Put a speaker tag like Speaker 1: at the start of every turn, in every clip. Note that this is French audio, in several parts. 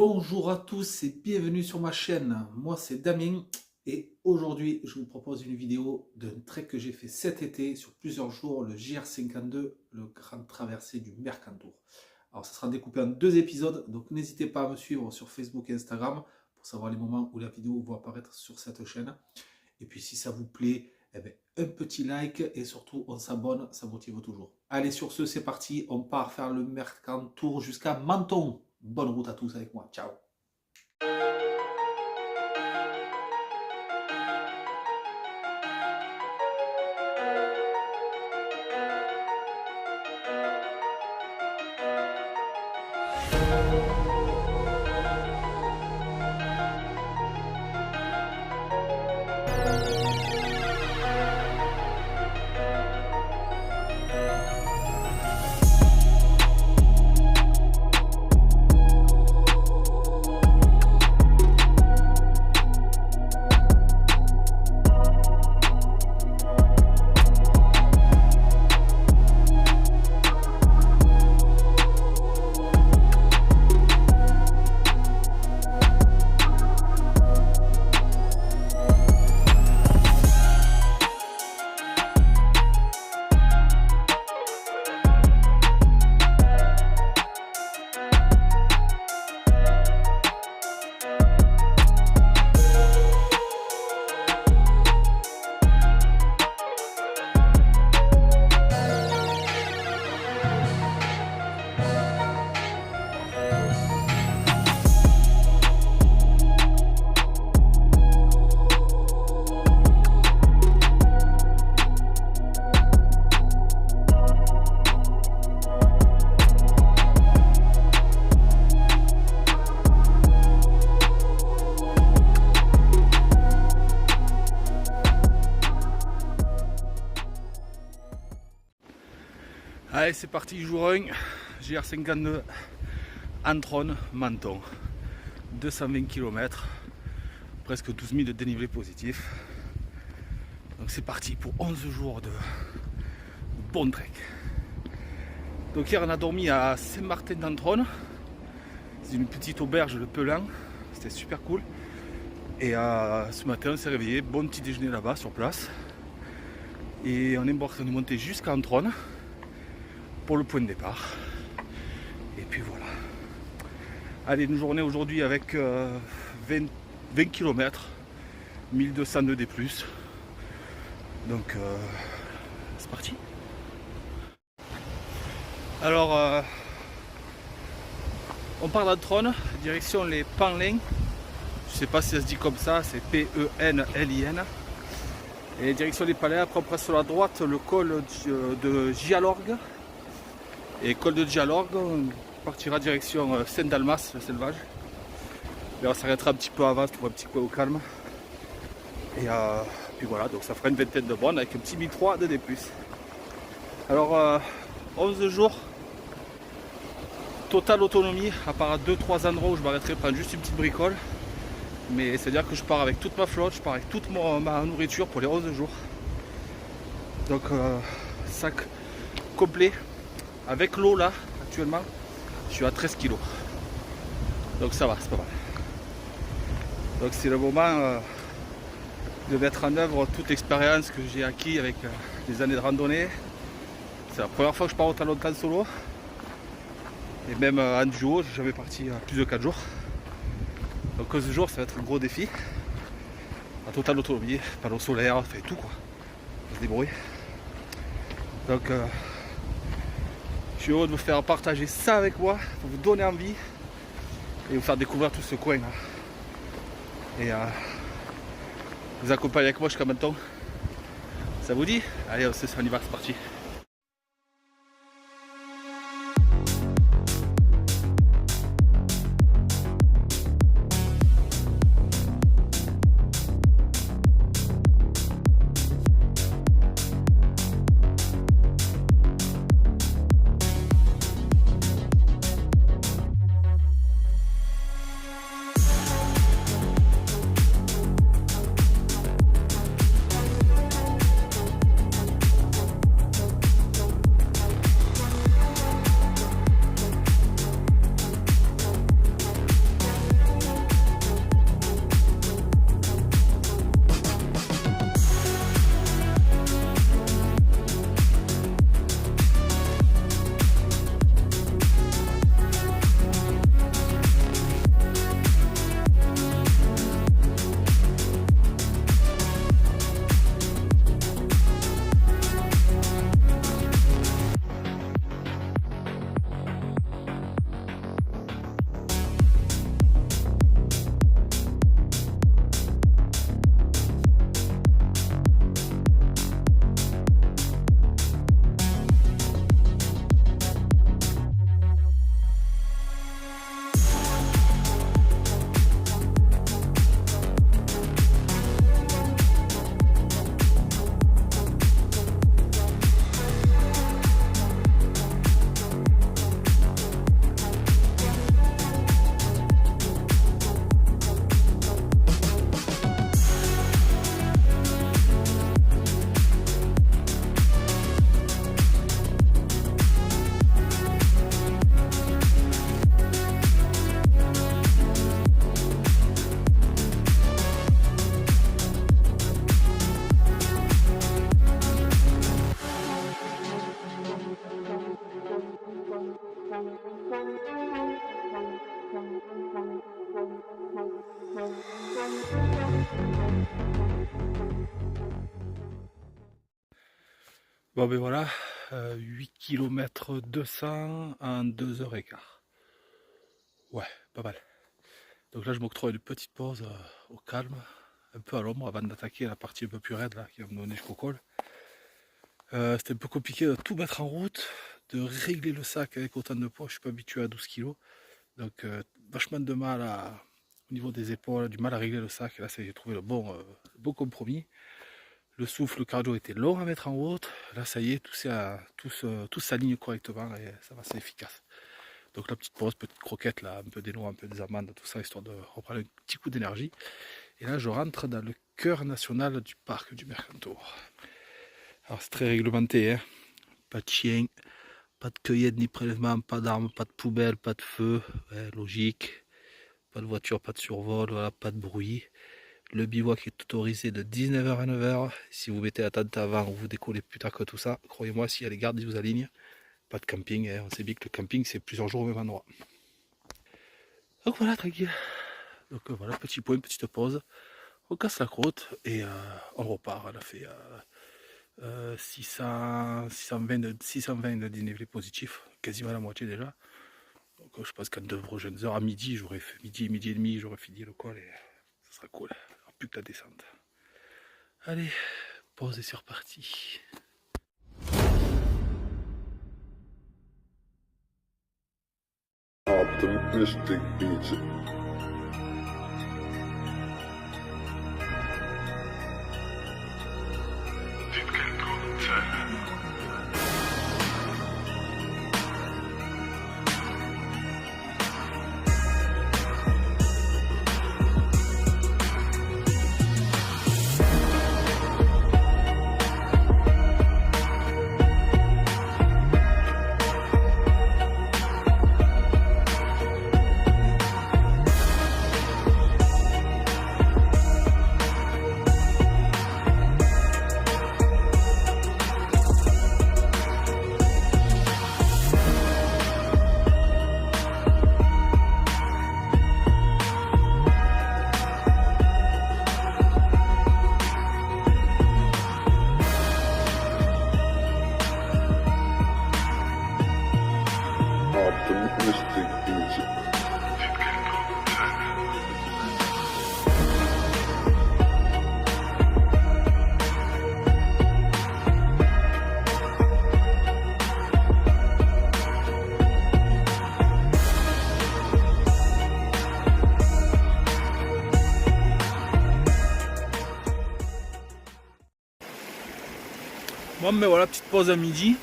Speaker 1: Bonjour à tous et bienvenue sur ma chaîne. Moi c'est Damien et aujourd'hui je vous propose une vidéo d'un trek que j'ai fait cet été sur plusieurs jours, le JR52, le Grand Traversée du Mercantour. Alors ça sera découpé en deux épisodes, donc n'hésitez pas à me suivre sur Facebook et Instagram pour savoir les moments où la vidéo va apparaître sur cette chaîne. Et puis si ça vous plaît, un petit like et surtout on s'abonne, ça motive toujours. Allez, sur ce, c'est parti, on part faire le Mercantour jusqu'à Menton. Bonne route à tous avec moi, ciao.
Speaker 2: Allez, c'est parti, jour 1, JR52, Antron, Menton, 220 km, presque 12 000 de dénivelé positif. Donc c'est parti pour 11 jours de bon trek. Donc hier on a dormi à Saint-Martin d'Antron, c'est une petite auberge de Pelin, c'était super cool. Et ce matin on s'est réveillé, bon petit déjeuner là-bas sur place. Et on est monté jusqu'à Antron pour le point de départ. Et puis voilà. Allez, une journée aujourd'hui avec 20 km, 1200 de D+. Donc c'est parti. Alors on part d'Antron, direction les Penlins. Je sais pas si ça se dit comme ça, c'est P-E-N-L-I-N. Et direction les Penlins, après on prend sur la droite le col de Gialorgue. Et col de Gialorgue, on partira direction Saint-Dalmas, le Selvage. Et on s'arrêtera un petit peu avant pour un petit coin au calme. Et puis voilà, donc ça fera une vingtaine de bornes avec un petit 1003 de D+. Alors 11 jours, totale autonomie, à part 2-3 endroits où je m'arrêterai prendre juste une petite bricole. Mais c'est-à-dire que je pars avec toute ma flotte, je pars avec toute ma nourriture pour les 11 jours. Donc sac complet. Avec l'eau là, actuellement, je suis à 13 kg. Donc ça va, c'est pas mal. Donc c'est le moment de mettre en œuvre toute l'expérience que j'ai acquis avec les années de randonnée. C'est la première fois que je pars autant longtemps solo. Et même en duo, j'ai jamais parti à plus de 4 jours. Donc 11 jours, ça va être un gros défi. En totale autonomie, panneau solaire, fait tout quoi. On se débrouille. Donc je suis heureux de vous faire partager ça avec moi, pour vous donner envie et vous faire découvrir tout ce coin là. Et vous accompagner avec moi jusqu'à maintenant. Ça vous dit? Allez, on y va, c'est parti. Bon ben voilà, 8 km 200 en 2h15. Ouais, pas mal. Donc là je m'octroie une petite pause au calme, un peu à l'ombre avant d'attaquer la partie un peu plus raide là qui va me donner jusqu'au col. C'était un peu compliqué de tout mettre en route, de régler le sac avec autant de poids, je suis pas habitué à 12 kg. Donc vachement de mal au niveau des épaules, du mal à régler le sac. Et là j'ai trouvé le bon compromis. Le souffle, le cardio était long à mettre en route. Là, ça y est, tout s'aligne correctement et ça va, c'est efficace. Donc la petite pause, petite croquette, là, un peu des noix, un peu des amandes, tout ça, histoire de reprendre un petit coup d'énergie. Et là, je rentre dans le cœur national du parc du Mercantour. Alors c'est très réglementé, hein. Pas de chien, pas de cueillette ni prélèvement, pas d'armes, pas de poubelle, pas de feu, ouais, logique. Pas de voiture, pas de survol, voilà, pas de bruit. Le bivouac est autorisé de 19h à 9h. Si vous mettez la tente avant ou vous décollez plus tard que tout ça, croyez-moi, s'il y a les gardes, ils vous alignent. Pas de camping, hein. On sait bien que le camping, c'est plusieurs jours au même endroit. Donc voilà, tranquille. Donc voilà, petit point, petite pause. On casse la croûte et on repart. On a fait 620 de dénivelé positif, quasiment la moitié déjà. Donc je pense qu'en 2 prochaines heures, à midi, j'aurais fait midi et demi, j'aurais fini le col et ça sera cool. Alors, plus que la descente. Allez, pause et c'est reparti.
Speaker 3: Optimistic Egypt. Optimistic Egypt.
Speaker 2: Bon mais voilà, petite pause à midi.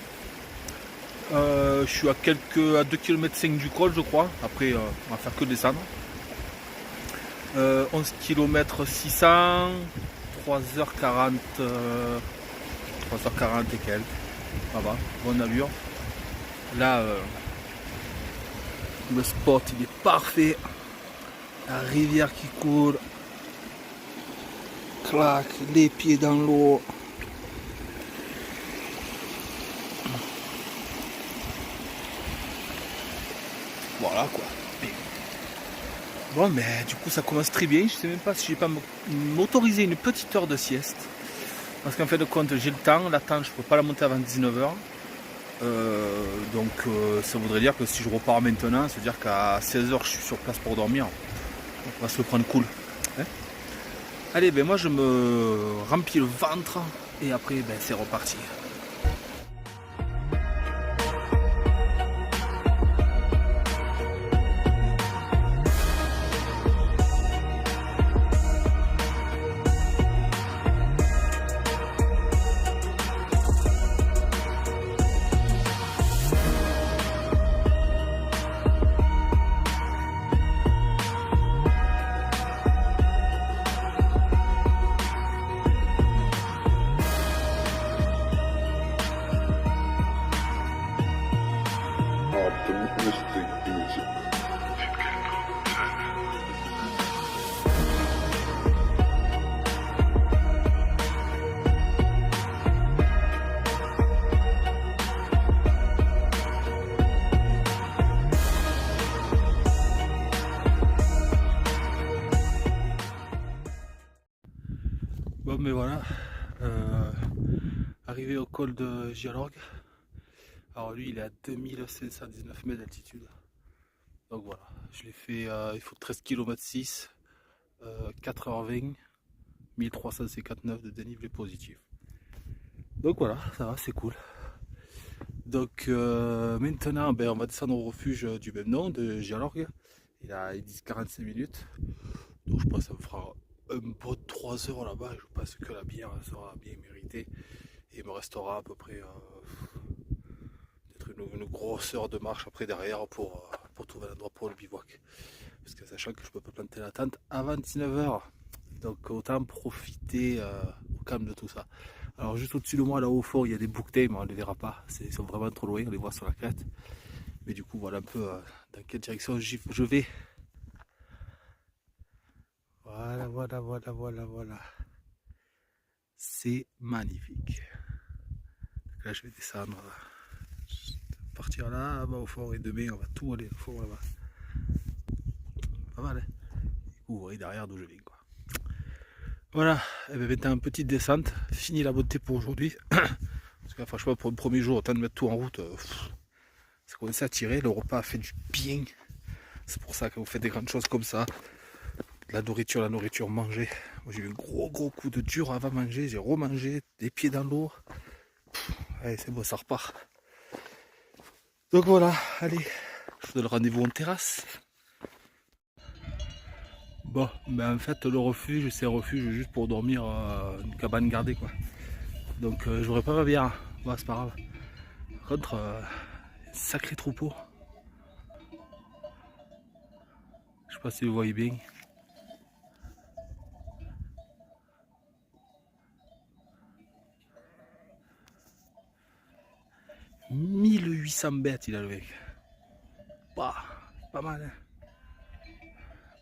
Speaker 2: Je suis à 2 km 5 du col je crois. Après on va faire que descendre. 11 km 600, 3h40 et quelques. Ça va, bonne allure. Là le spot il est parfait. La rivière qui coule. Clac, les pieds dans l'eau. Voilà quoi. Bon mais du coup ça commence très bien. Je sais même pas si je vais pas m'autoriser une petite heure de sieste. Parce qu'en fait de compte j'ai le temps. La tente je peux pas la monter avant 19h. Donc ça voudrait dire que si je repars maintenant, ça veut dire qu'à 16h je suis sur place pour dormir. On va se le prendre cool. Hein, allez ben moi je me remplis le ventre. Et après ben, c'est reparti.
Speaker 3: Optimistic Egypt.
Speaker 2: Bon mais voilà, Arrivé au col de Gialorgue. Alors lui il est à 2719 mètres d'altitude. Donc voilà, je l'ai fait, il faut 13 km 6, 4h20, 1359 de dénivelé positif. Donc voilà, ça va, c'est cool. Donc maintenant on va descendre au refuge du même nom de Gialorgue. Ils disent 45 minutes. Donc je pense que ça me fera un bon 3 heures là-bas. Je pense que la bière sera bien méritée. Et il me restera à peu près peut-être une grosse heure de marche après derrière pour trouver un endroit pour le bivouac. Parce que sachant que je peux pas planter la tente avant 19h. Donc autant profiter au calme de tout ça. Alors juste au-dessus de moi là au fond il y a des bouquetins mais on ne les verra pas. Ils sont vraiment trop loin, on les voit sur la crête. Mais du coup voilà un peu dans quelle direction je vais. Voilà. C'est magnifique. Donc là je vais descendre, partir là-bas au fond et demain on va tout aller au fond là-bas. Pas mal hein. Du coup vous voyez derrière d'où je viens quoi. Voilà, et bien maintenant petite descente, fini la beauté pour aujourd'hui. Parce que franchement pour le premier jour, autant de mettre tout en route, ça commence à tirer, le repas a fait du bien. C'est pour ça que vous faites des grandes choses comme ça. La nourriture, manger. Moi j'ai eu un gros coup de dur avant manger, j'ai remangé, des pieds dans l'eau. Allez c'est bon, ça repart. Donc voilà, allez, je vous donne rendez-vous en terrasse. Bon, ben en fait le refuge, c'est un refuge juste pour dormir, une cabane gardée quoi. Donc j'aurais pas ma bière, bon c'est pas grave. Par contre, sacré troupeau. Je sais pas si vous voyez bien. « 1800 bêtes il a le mec. Bah, pas mal hein.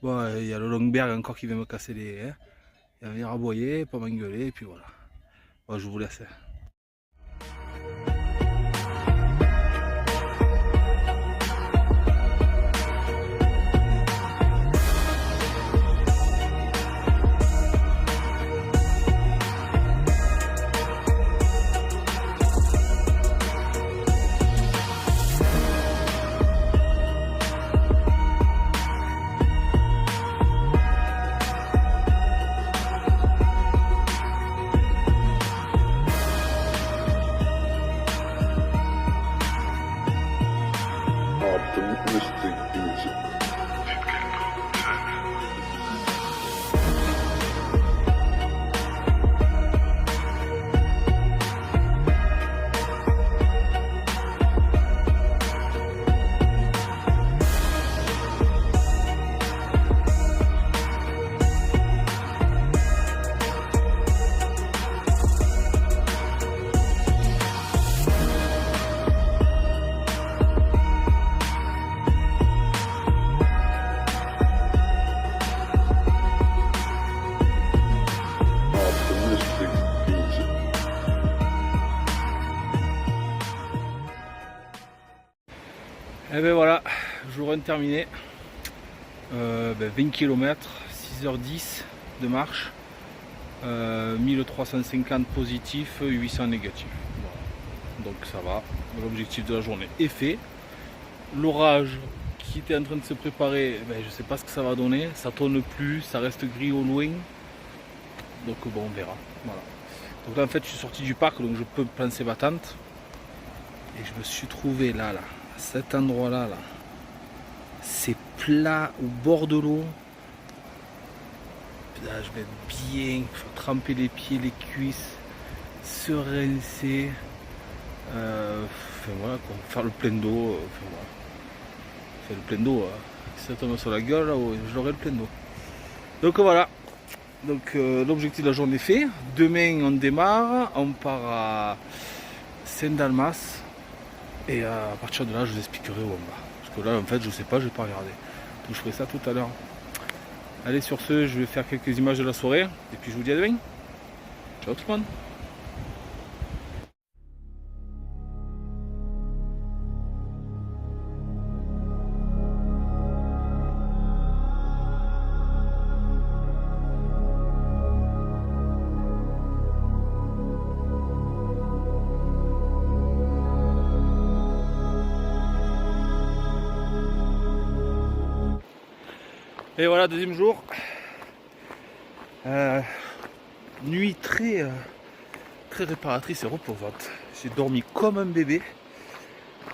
Speaker 2: Bon, il y a le Longberg encore qui vient me casser les... Hein. Il va venir aboyer, pas m'engueuler, et puis voilà. Bon, je vous laisse.
Speaker 3: Optimistic music.
Speaker 2: Et ben voilà, jour 1 terminé. 20 km, 6h10 de marche, 1350 positifs, 800 négatifs. Voilà. Donc ça va, l'objectif de la journée est fait. L'orage qui était en train de se préparer, je ne sais pas ce que ça va donner, ça tourne plus, ça reste gris au loin. Donc bon, on verra. Voilà. Donc là en fait je suis sorti du parc, donc je peux plancer ma tente. Et je me suis trouvé là, à cet endroit-là, c'est plat au bord de l'eau. Là, je vais être bien, tremper les pieds, les cuisses, se rincer. Voilà, quoi, faire le plein d'eau. Voilà. Faire le plein d'eau, si ça tombe sur la gueule, là, je l'aurai le plein d'eau. Donc voilà. Donc l'objectif de la journée est fait. Demain on démarre, on part à Saint-Dalmas. Et à partir de là, je vous expliquerai où on va. Parce que là, en fait, je sais pas, je vais pas regarder. Donc je ferai ça tout à l'heure. Allez, sur ce, je vais faire quelques images de la soirée. Et puis je vous dis à demain. Ciao tout le monde. Et voilà, deuxième jour. Nuit très réparatrice et reposante. J'ai dormi comme un bébé.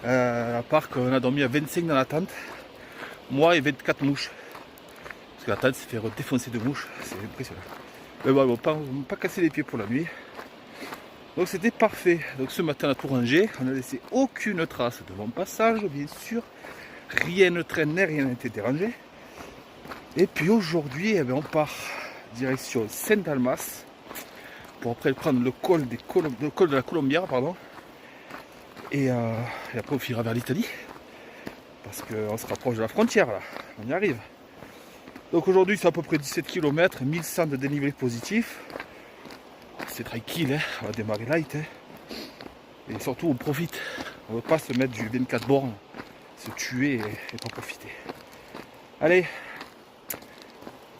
Speaker 2: À part qu'on a dormi à 25 dans la tente. Moi et 24 mouches. Parce que la tente s'est fait défoncer de mouches. C'est impressionnant. Mais bon, ils vont pas casser les pieds pour la nuit. Donc c'était parfait. Donc ce matin on a tout rangé. On n'a laissé aucune trace de mon passage, bien sûr. Rien ne traînait, rien n'a été dérangé. Et puis aujourd'hui, eh bien, on part direction Saint-Dalmas pour après prendre le col de la Colombière, pardon. Et après on finira vers l'Italie parce qu'on se rapproche de la frontière là, on y arrive. Donc aujourd'hui c'est à peu près 17 km, 1100 de dénivelé positif. C'est tranquille, hein, on va démarrer light. Hein. Et surtout on profite, on ne veut pas se mettre du 24 bornes, se tuer et pas profiter. Allez,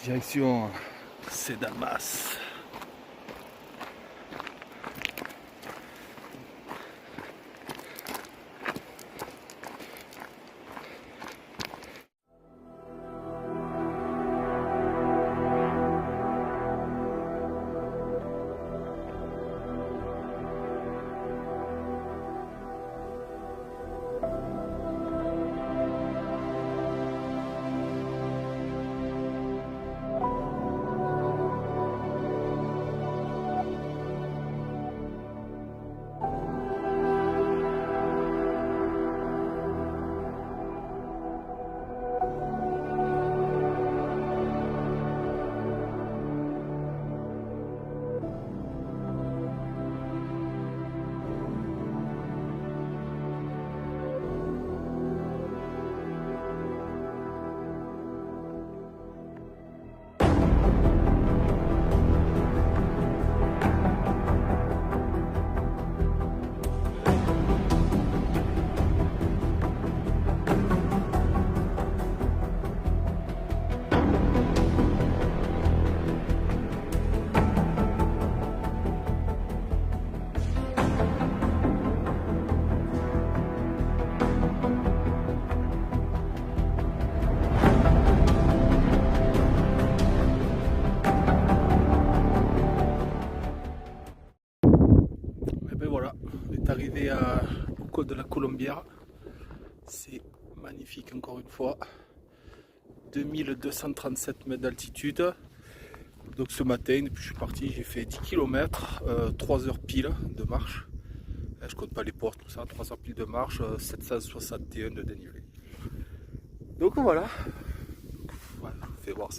Speaker 2: direction Saint-Dalmas. Arrivé au col de la Colombière, c'est magnifique encore une fois, 2237 mètres d'altitude. Donc ce matin, depuis que je suis parti, j'ai fait 10 km, 3 heures pile de marche, je compte pas les portes, tout ça, 3 heures pile de marche, 761 de dénivelé. Donc voilà, ouais, je vous fais voir,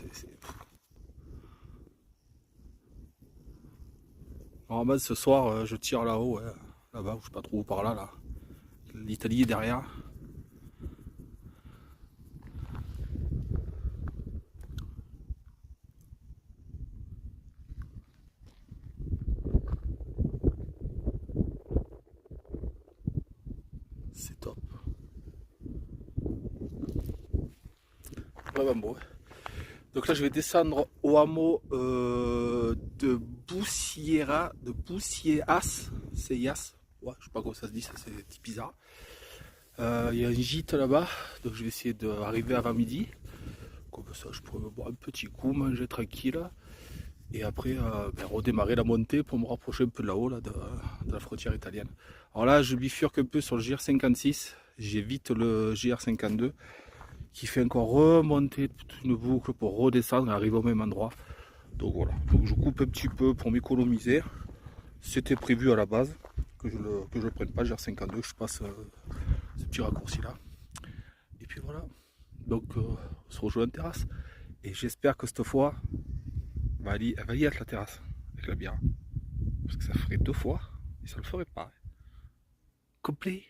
Speaker 2: normalement ce soir je tire là-haut, ouais. Là-bas, je sais pas trop où, par là, là. L'Italie est derrière. C'est top. Vraiment beau. Donc là, je vais descendre au hameau de Boussieras, c'est Yas. Ouais, je sais pas comment ça se dit, ça c'est bizarre. Il y a un gîte là-bas, donc je vais essayer d'arriver avant midi. Comme ça, je pourrais me boire un petit coup, manger tranquille. Et après, redémarrer la montée pour me rapprocher un peu de là-haut, là, de la frontière italienne. Alors là, je bifurque un peu sur le GR56. J'évite le GR52 qui fait encore remonter toute une boucle pour redescendre et arriver au même endroit. Donc voilà, donc je coupe un petit peu pour m'économiser. C'était prévu à la base que je ne prenne pas le GR52, je passe ce petit raccourci là. Et puis voilà, donc on se rejoint en terrasse. Et j'espère que cette fois, elle va y être la terrasse avec la bière. Parce que ça ferait 2 fois et ça ne le ferait pas. Complet.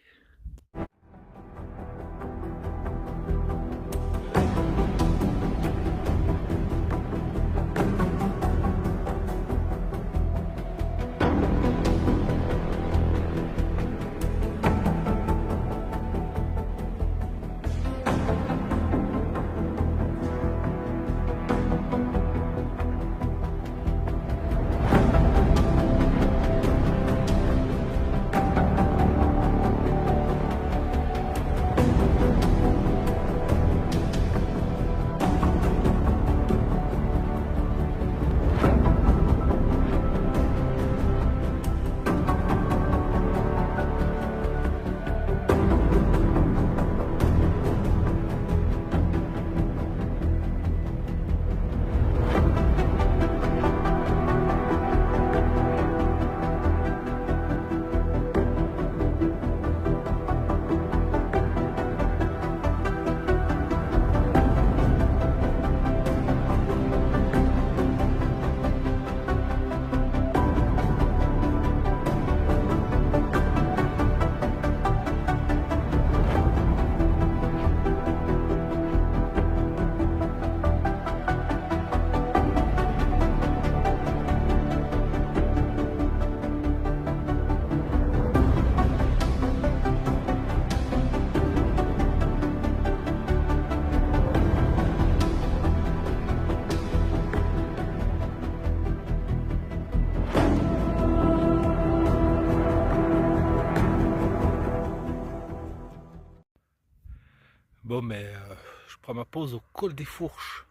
Speaker 2: Bon, mais je prends ma pause au col des Fourches.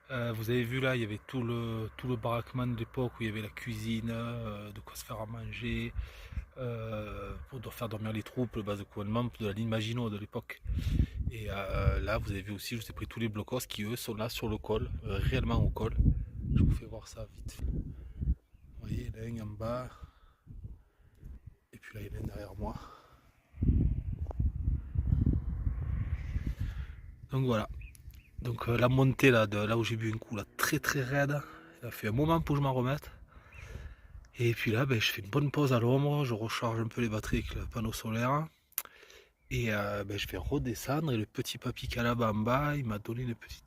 Speaker 2: Vous avez vu là, il y avait tout le baraquement de l'époque où il y avait la cuisine, de quoi se faire à manger, pour faire dormir les troupes, le base de commandement de la ligne Maginot de l'époque. Et là, vous avez vu aussi, je vous ai pris tous les blocos qui eux sont là sur le col, réellement au col. Je vous fais voir ça vite fait. Vous voyez, il y en a un en bas, et puis là, il y en a un derrière moi. Donc voilà. Donc la montée là, de là où j'ai bu un coup là, très très raide, ça fait un moment pour que je m'en remette. Et puis là, je fais une bonne pause à l'ombre, je recharge un peu les batteries avec le panneau solaire. Et je vais redescendre et le petit papy qui est là-bas en bas, il m'a donné une petit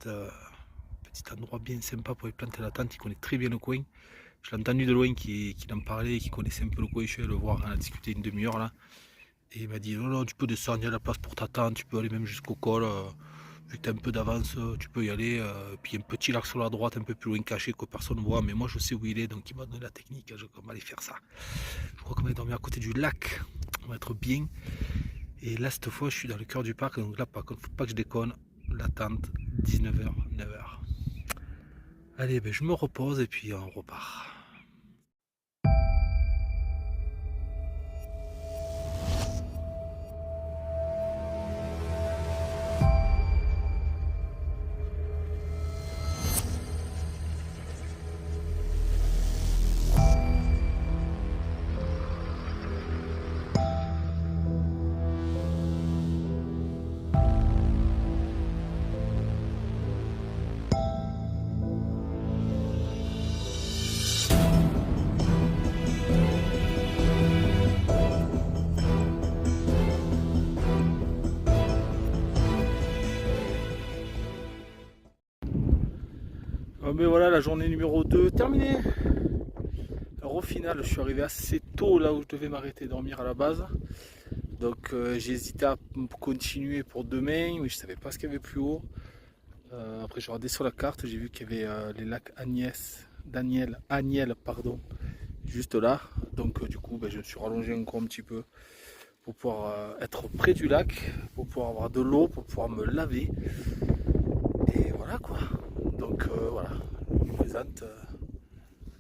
Speaker 2: endroit bien sympa pour y planter la tente, il connaît très bien le coin. Je l'ai entendu de loin qu'il en parlait, qu'il connaissait un peu le coin, je suis allé le voir, on a discuté une demi-heure là. Et il m'a dit, non, tu peux descendre, il y a la place pour ta tente, tu peux aller même jusqu'au col. Vu que tu as un peu d'avance, tu peux y aller. Puis il y a un petit lac sur la droite, un peu plus loin caché que personne ne voit. Mais moi je sais où il est, donc il m'a donné la technique. Je vais aller faire ça. Je crois qu'on va dormir à côté du lac. On va être bien. Et là, cette fois, je suis dans le cœur du parc. Donc là, par contre, faut pas que je déconne. L'attente, 19h, 9h. Allez, je me repose et puis on repart. Mais voilà, la journée numéro 2 terminée. Alors au final, je suis arrivé assez tôt là où je devais m'arrêter dormir à la base. Donc j'ai hésité à continuer pour demain, mais je savais pas ce qu'il y avait plus haut. Après j'ai regardé sur la carte, j'ai vu qu'il y avait les lacs Aniel, pardon, juste là. Donc du coup je me suis rallongé encore un petit peu pour pouvoir être près du lac, pour pouvoir avoir de l'eau, pour pouvoir me laver. Et voilà quoi. Donc voilà, je vous présente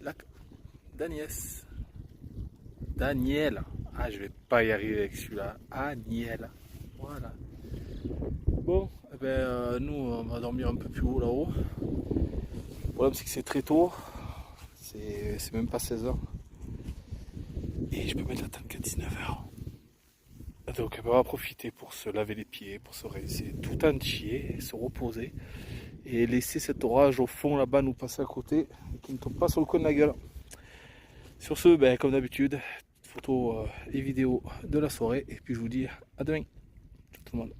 Speaker 2: lac d'Agnès. Daniel. Ah, je vais pas y arriver avec celui-là. Aniel. Voilà. Bon, nous on va dormir un peu plus haut là-haut. Le problème c'est que c'est très tôt. C'est même pas 16h. Et je peux mettre la tente qu'à 19h. Donc on va profiter pour se laver les pieds, pour se rincer tout entier, se reposer. Et laisser cet orage au fond là-bas nous passer à côté, qui ne tombe pas sur le coin de la gueule. Sur ce, comme d'habitude, photos et vidéos de la soirée. Et puis je vous dis à demain. Ciao tout le monde.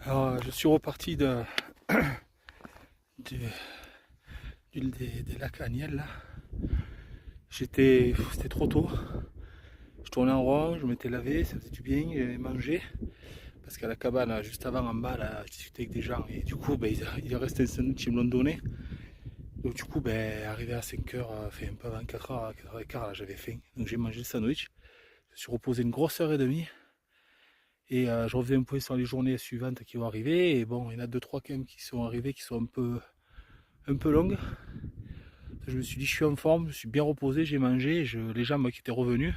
Speaker 2: Alors, je suis reparti des lacs Aniel là. C'était trop tôt. Je tournais en rond, je m'étais lavé, ça faisait du bien, j'avais mangé. parce qu'à la cabane juste avant en bas là, je discutais avec des gens et du coup il restait un sandwich, ils me l'ont donné. Donc du coup arrivé à 5h, enfin un peu avant 4h, 4h15 là j'avais faim. Donc j'ai mangé le sandwich. Je me suis reposé une grosse heure et demie. Et je refaisais un point sur les journées suivantes qui vont arriver. Et bon, il y en a 2-3 quand même qui sont arrivées, qui sont un peu longues. Je me suis dit je suis en forme, je suis bien reposé, j'ai mangé, les jambes qui étaient revenues.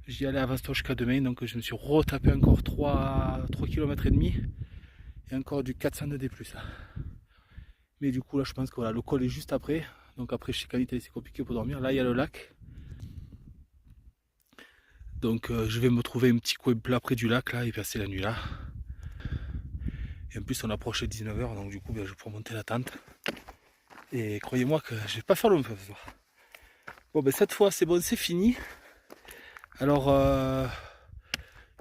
Speaker 2: J'ai dit allez avance-toi jusqu'à demain, donc je me suis retapé encore 3 km et demi et encore du 400 de D+. Mais du coup là je pense que voilà, le col est juste après, donc après chez Canitalie c'est compliqué pour dormir. Là il y a le lac, donc je vais me trouver un petit coin plat près du lac là et passer la nuit là. Et en plus on approche de 19h, donc du coup je vais pouvoir monter la tente. Et croyez-moi que je vais pas faire long feu ce soir. Bon cette fois c'est bon, c'est fini. Alors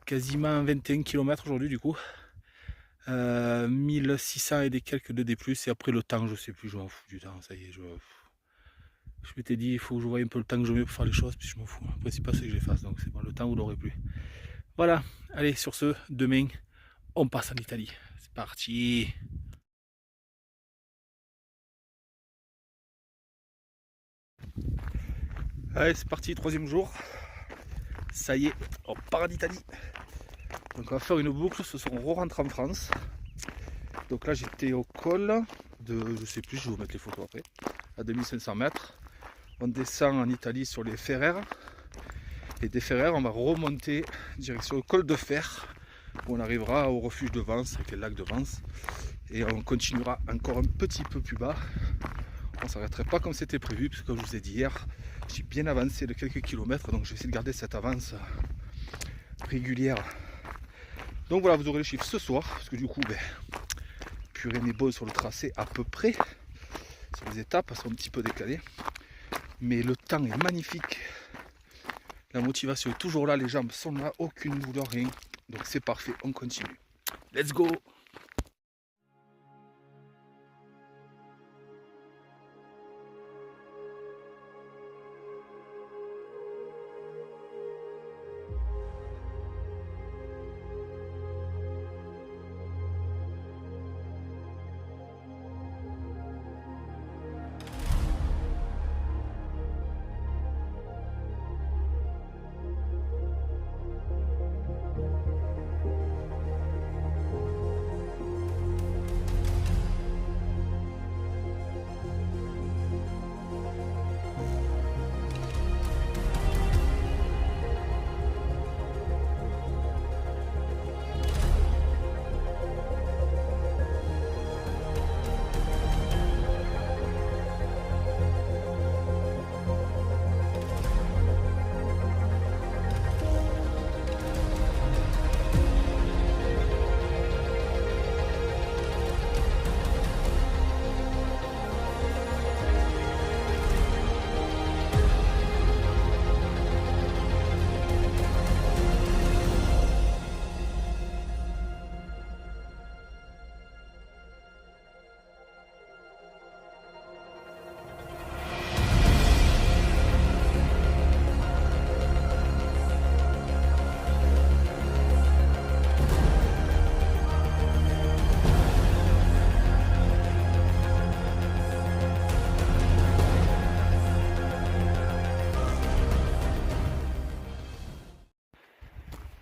Speaker 2: quasiment 21 km aujourd'hui du coup. 1600 et des quelques de D+, et après le temps je sais plus, je m'en fous du temps, ça y est, je m'étais dit il faut que je voie un peu le temps que je mets pour faire les choses, puis je m'en fous, le principal c'est que je les fasse, donc c'est bon, le temps vous l'aurez plus. Voilà, allez sur ce, demain on passe en Italie, c'est parti. Allez c'est parti, 3e jour, ça y est, on part en Italie. Donc on va faire une boucle, ce soir on rentre en France. Donc là j'étais au col de, je sais plus, je vais vous mettre les photos après, à 2500 mètres. On descend en Italie sur les Ferrères. Et des Ferrères on va remonter direction le col de Fer, où on arrivera au refuge de Vence, avec le lac de Vence. Et on continuera encore un petit peu plus bas. On ne s'arrêterait pas comme c'était prévu, parce que comme je vous ai dit hier, j'ai bien avancé de quelques kilomètres, donc j'essaie de garder cette avance régulière. Donc voilà, vous aurez les chiffres ce soir, parce que du coup, Pyrénées est bon sur le tracé à peu près. Sur les étapes, elles sont un petit peu décalées. Mais le temps est magnifique. La motivation est toujours là, les jambes sont là, aucune douleur, rien. Donc c'est parfait, on continue. Let's go!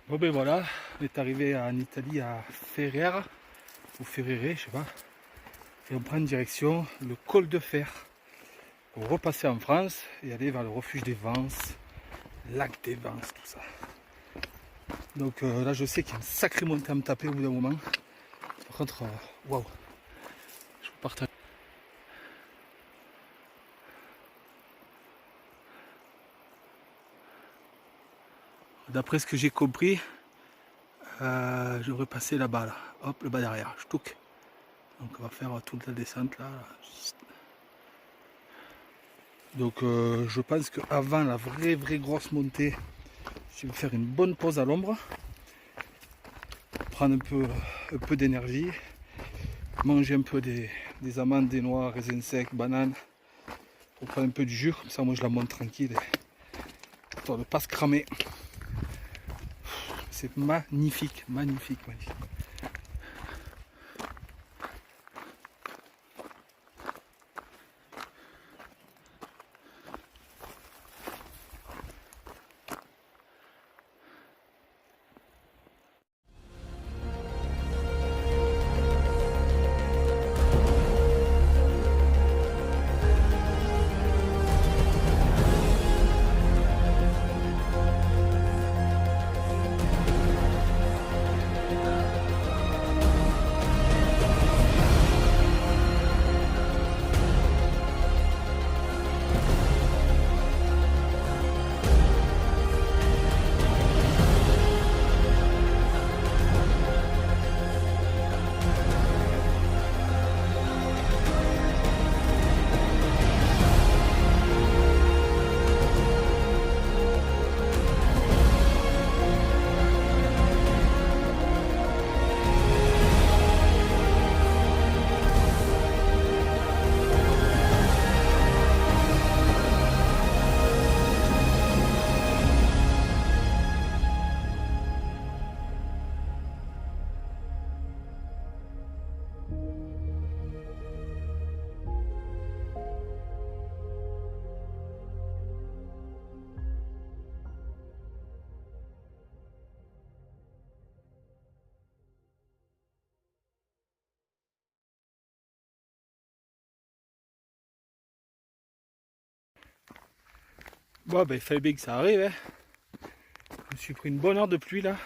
Speaker 2: Bon ben voilà, on est arrivé en Italie à Ferrère, ou Ferrere, je sais pas. Et on prend une direction, le col de Fer, pour repasser en France et aller vers le refuge des Vences, lac des Vences, tout ça. Donc là je sais qu'il y a une sacrée montée à me taper au bout d'un moment. Par contre, waouh, je vous partage. D'après ce que j'ai compris, je devrais passer là-bas, là. Hop, le bas derrière, je touque. Donc on va faire toute la descente là. Donc je pense qu'avant la vraie grosse montée, je vais faire une bonne pause à l'ombre, prendre un peu d'énergie, manger un peu des amandes, des noix, raisins secs, bananes, pour prendre un peu du jus, comme ça moi je la monte tranquille, histoire de ne pas se cramer. c'est magnifique, magnifique, magnifique. Bon ben il fallait bien que ça arrive, hein. Je me suis pris une bonne heure de pluie là.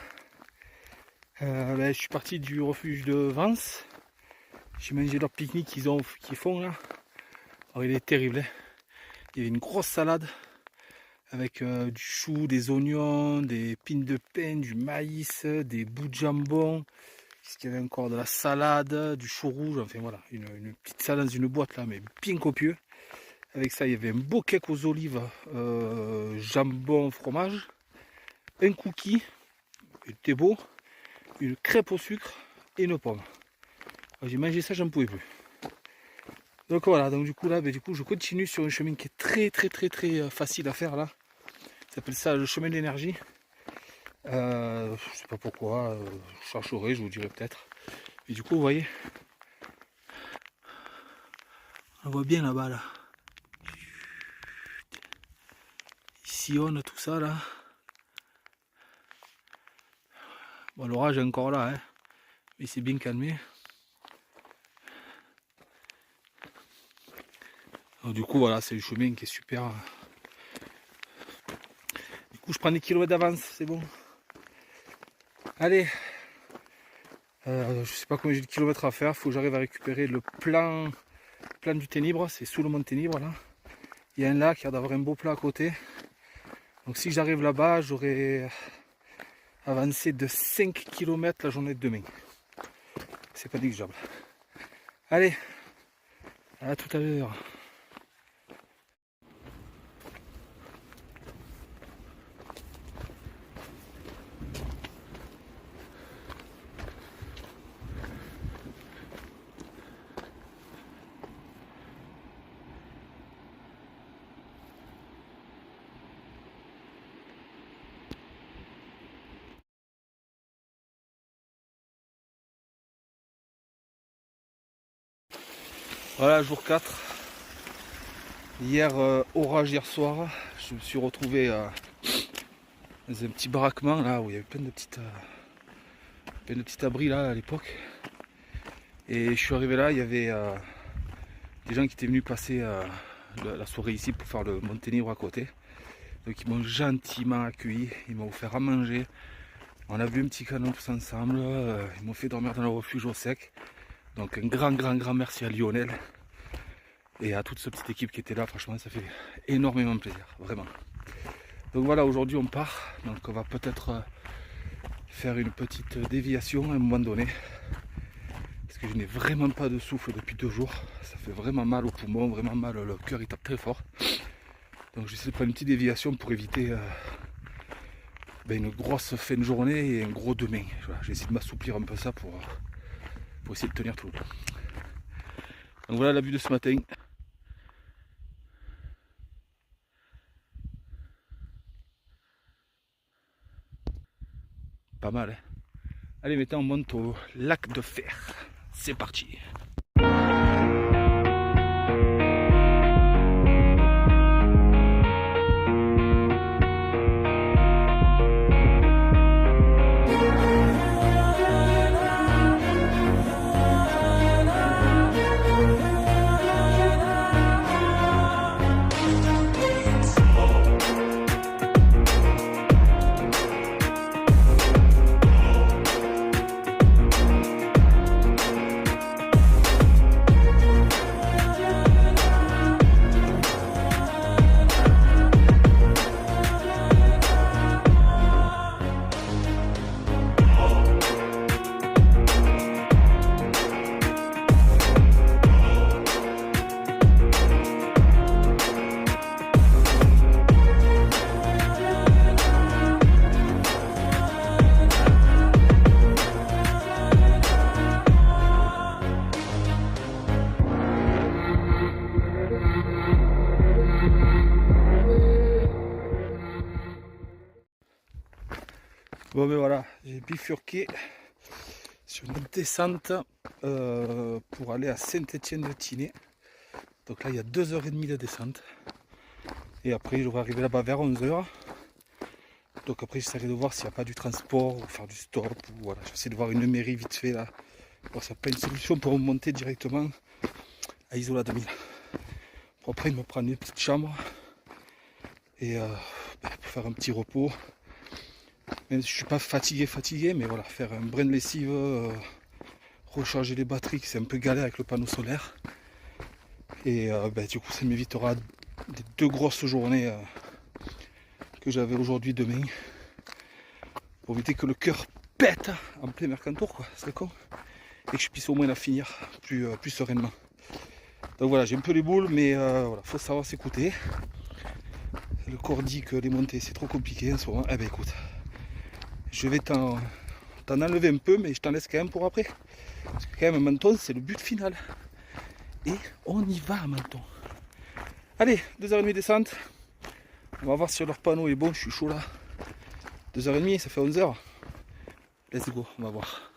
Speaker 2: Je suis parti du refuge de Vence. J'ai mangé leur pique-nique qu'ils font là. Alors il est terrible, hein. Il y avait une grosse salade avec du chou, des oignons, des pines de pain, du maïs, des bouts de jambon. Qu'est-ce qu'il y avait encore? De la salade, du chou rouge, enfin voilà, une petite salade dans une boîte là, mais bien copieux. Avec ça, il y avait un beau cake aux olives, jambon, fromage, un cookie, c'était beau, une crêpe au sucre et une pomme. J'ai mangé ça, j'en pouvais plus. Donc voilà, donc du coup là, je continue sur un chemin qui est très facile à faire là. Ça s'appelle ça le chemin de l'énergie. Je sais pas pourquoi, je chercherai, je vous dirai peut-être. Et du coup, vous voyez, on voit bien là-bas là. Il sillonne tout ça là. Bon, l'orage est encore là, hein, mais c'est bien calmé. Donc, du coup, voilà, c'est le chemin qui est super. Du coup, je prends des kilomètres d'avance, c'est bon. Allez, je sais pas combien j'ai de kilomètres à faire. Il faut que j'arrive à récupérer le plan du Ténibre. C'est sous le mont Ténibre là. Il y a un lac, il y a d'avoir un beau plat à côté. Donc si j'arrive là-bas, j'aurai avancé de 5 km la journée de demain. C'est pas négligeable. Allez, à tout à l'heure. Voilà, jour 4. Hier, orage hier soir. Je me suis retrouvé dans un petit baraquement là où il y avait plein de petits abris là à l'époque. Et je suis arrivé là, il y avait des gens qui étaient venus passer la soirée ici pour faire le mont Ténibre à côté. Donc ils m'ont gentiment accueilli, ils m'ont offert à manger. On a vu un petit canon tous ensemble, ils m'ont fait dormir dans le refuge au sec. Donc un grand merci à Lionel et à toute cette petite équipe qui était là. Franchement, ça fait énormément plaisir, vraiment. Donc voilà, aujourd'hui on part. Donc on va peut-être faire une petite déviation à un moment donné. Parce que je n'ai vraiment pas de souffle depuis 2 jours. Ça fait vraiment mal aux poumons, vraiment mal, le cœur il tape très fort. Donc j'essaie de prendre une petite déviation pour éviter une grosse fin de journée et un gros demain. Voilà, j'essaie de m'assouplir un peu ça pour essayer de tenir tout le temps. Donc voilà la vue de ce matin. pas mal. Hein. Allez, maintenant on monte au lac de Fer. C'est parti. Bon, mais voilà, j'ai bifurqué sur une descente pour aller à Saint-Étienne-de-Tinée. Donc là, il y a 2h30 de descente. Et après, je devrais arriver là-bas vers 11h. Donc après, j'essaierai de voir s'il n'y a pas du transport ou faire du stop. Ou voilà, j'essaie de voir une mairie vite fait là. Bon, ça n'a pas une solution pour monter directement à Isola 2000. Pour après, me prendre une petite chambre et pour faire un petit repos. Même si je suis pas fatigué, mais voilà, faire un brin de lessive, recharger les batteries, c'est un peu galère avec le panneau solaire. Et du coup, ça m'évitera des 2 grosses journées que j'avais aujourd'hui, demain, pour éviter que le cœur pète en plein Mercantour, quoi, c'est con, et que je puisse au moins la finir plus sereinement. Donc voilà, j'ai un peu les boules, mais voilà, faut savoir s'écouter. Le corps dit que les montées c'est trop compliqué en ce moment. Eh ben écoute, je vais t'en enlever un peu, mais je t'en laisse quand même pour après. Parce que quand même, Menton, c'est le but final. Et on y va à Menton. Allez, 2h30 descente. On va voir si leur panneau est bon, je suis chaud là. 2h30, ça fait 11h. Let's go, on va voir.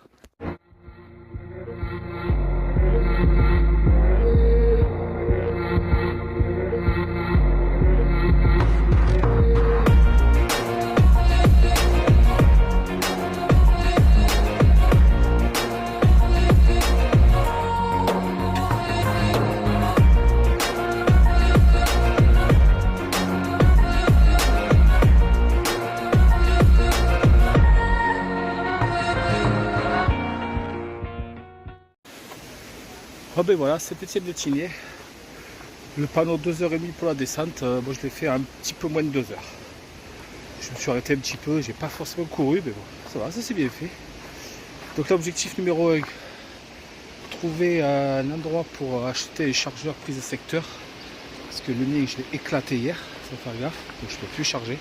Speaker 2: Oh ben voilà, Saint-Étienne-de-Tinée. Le panneau 2h30 pour la descente, moi je l'ai fait un petit peu moins de 2 heures. Je me suis arrêté un petit peu, j'ai pas forcément couru, mais bon, ça va, ça s'est bien fait. Donc l'objectif numéro 1, trouver un endroit pour acheter les chargeurs prise de secteur. Parce que le mien je l'ai éclaté hier, sans faire gaffe, donc je ne peux plus charger.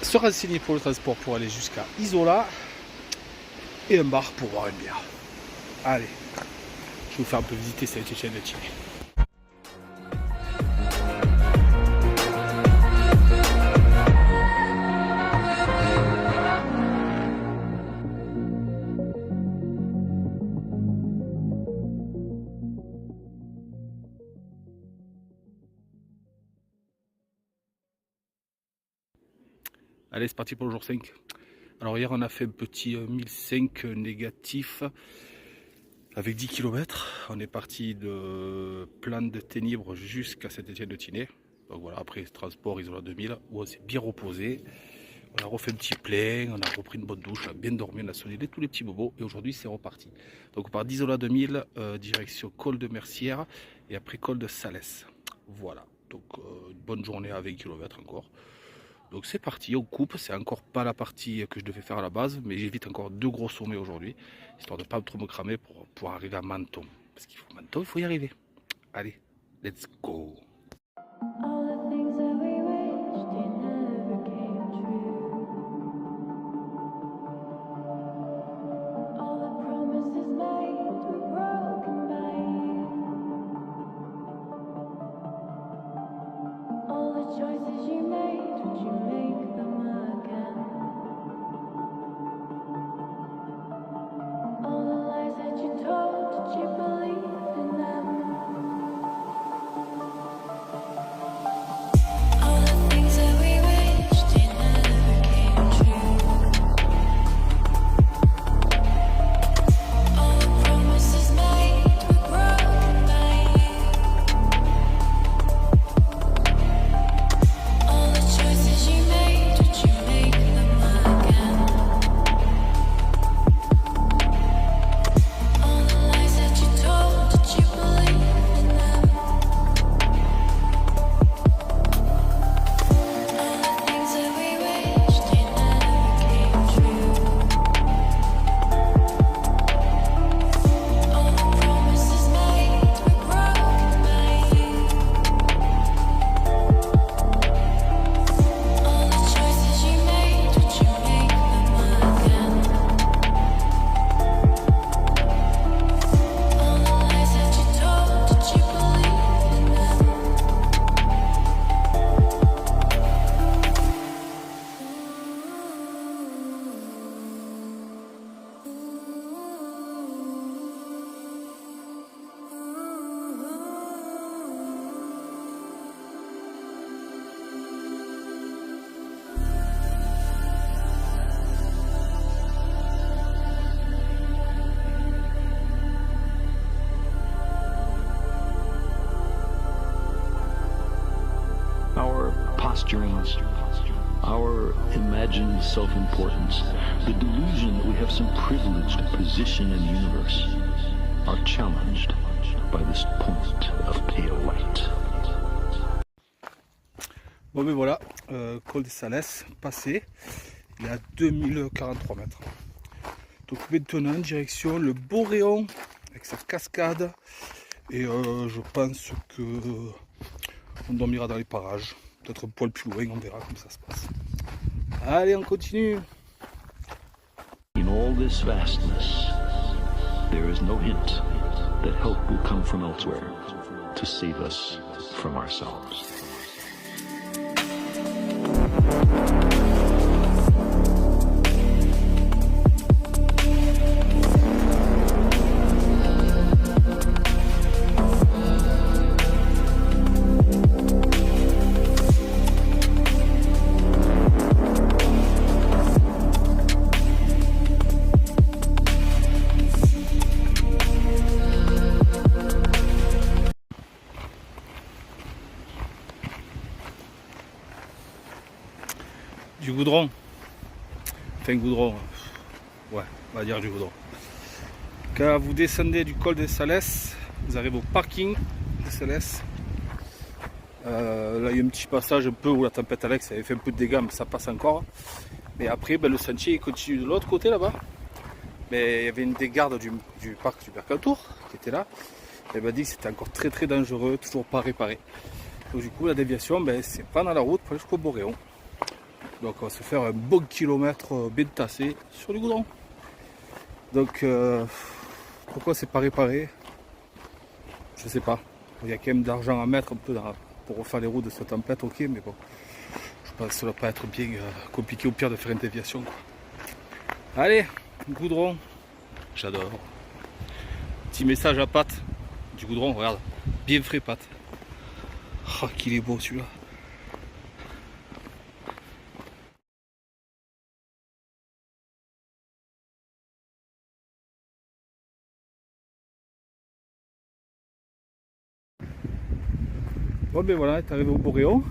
Speaker 2: Se renseigner pour le transport pour aller jusqu'à Isola. Et un bar pour boire une bière. Allez. Je vais vous faire un peu visiter Saint-Étienne-de-Tinée. Allez, c'est parti pour le jour 5. Alors hier on a fait un petit 1005 négatif avec 10 km. On est parti de Plane de Ténèbres jusqu'à Saint-Étienne-de-Tinée. Donc voilà, après transport Isola 2000 où on s'est bien reposé. On a refait un petit plein, on a repris une bonne douche, on a bien dormi, on a sonné tous les petits bobos et aujourd'hui c'est reparti. Donc on part d'Isola 2000, direction Col de Mercière et après Col de Salès. Voilà, donc une bonne journée à 20 km encore. Donc c'est parti, on coupe, c'est encore pas la partie que je devais faire à la base, mais j'évite encore 2 gros sommets aujourd'hui, histoire de ne pas trop me cramer pour arriver à Menton. Parce qu'il faut Menton, il faut y arriver. Allez, let's go.
Speaker 4: Choices you made, would you make them again? posturings, our imagined self-importance, the delusion that we have some privileged position in the universe, are challenged by this point of pale light.
Speaker 2: Bon ben voilà, col des Salès passé, il est à 2043 mètres. Donc maintenant direction le Boréon avec sa cascade et je pense que on dormira dans les parages, peut-être un poil plus loin, on verra comment ça se passe. Allez, on continue.
Speaker 4: In all this vastness, there is no hint that help will come from elsewhere to save us from ourselves.
Speaker 2: Du goudron, enfin goudron, ouais, on va dire du goudron. Quand vous descendez du col des Salès, vous arrivez au parking des Salès. Là il y a un petit passage un peu où la tempête Alex avait fait un peu de dégâts, mais ça passe encore. Mais après ben, le sentier il continue de l'autre côté là-bas. Mais il y avait une des gardes du parc du Mercantour qui était là. Elle m'a dit que c'était encore très très dangereux, toujours pas réparé. Donc du coup la déviation ben, c'est prendre la route pour aller jusqu'au Boréon. Donc on va se faire un bon kilomètre bien tassé sur du goudron. Donc pourquoi c'est pas réparé? Je sais pas. Il y a quand même d'argent à mettre un peu pour refaire les routes de cette tempête, ok, mais bon. Je pense que ça va pas être bien compliqué au pire de faire une déviation, quoi. Allez, goudron. J'adore. Petit message à Pat. Du goudron, regarde. Bien frais Pat. Oh qu'il est beau celui-là. Bon ben voilà, est arrivé au Boréon.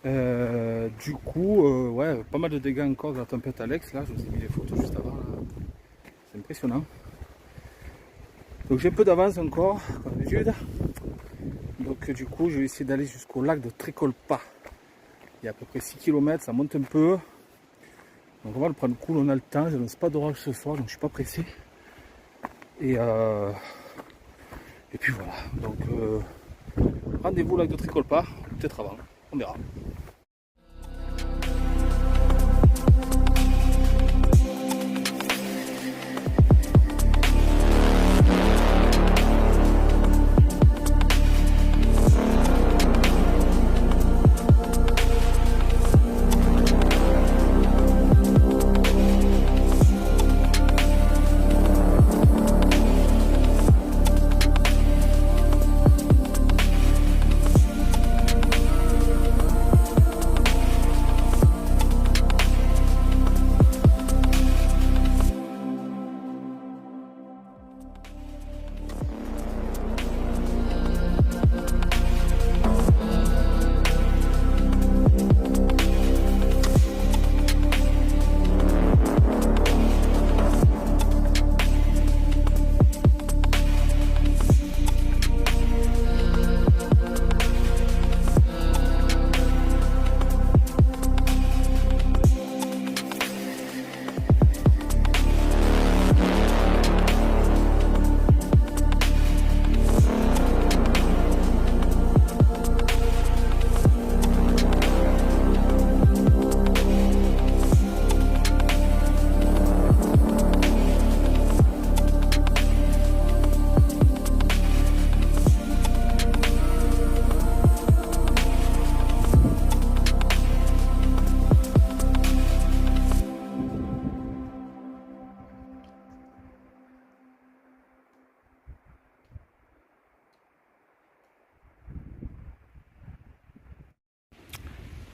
Speaker 2: Du coup, ouais, pas mal de dégâts encore de la tempête Alex. Là, je vous ai mis les photos juste avant. C'est impressionnant. Donc j'ai un peu d'avance encore, comme d'habitude. Donc du coup, je vais essayer d'aller jusqu'au lac de Trécolpa. Il y a à peu près 6 km, ça monte un peu. Donc on va le prendre cool, on a le temps. Je n'annonce pas d'orage ce soir, donc je suis pas pressé. Et puis voilà. Donc rendez-vous au lac de Trécolpa, peut-être avant, on verra.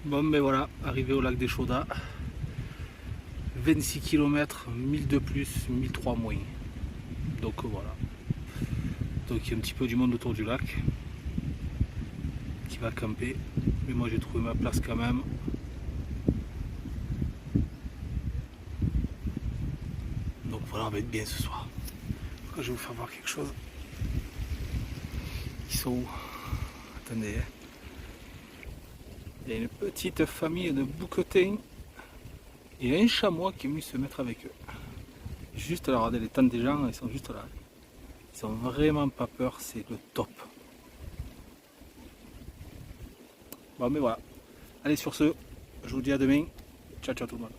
Speaker 2: Bon ben voilà, arrivé au lac des Chaudas. 26 km, 1000 de plus, 1003 moins. Donc voilà. Donc il y a un petit peu du monde autour du lac. Un petit
Speaker 1: qui va camper. Mais moi j'ai trouvé ma place quand même. Donc voilà, on va être bien ce soir. Je vais vous faire voir quelque chose. Ils sont où? Attendez. Il y a une petite famille de bouquetins. Il y a un chamois qui est venu se mettre avec eux. Juste là, regardez les tentes des gens, ils sont juste là. Ils ont vraiment pas peur, c'est le top. Bon mais voilà. Allez sur ce, je vous dis à demain. Ciao ciao tout le monde.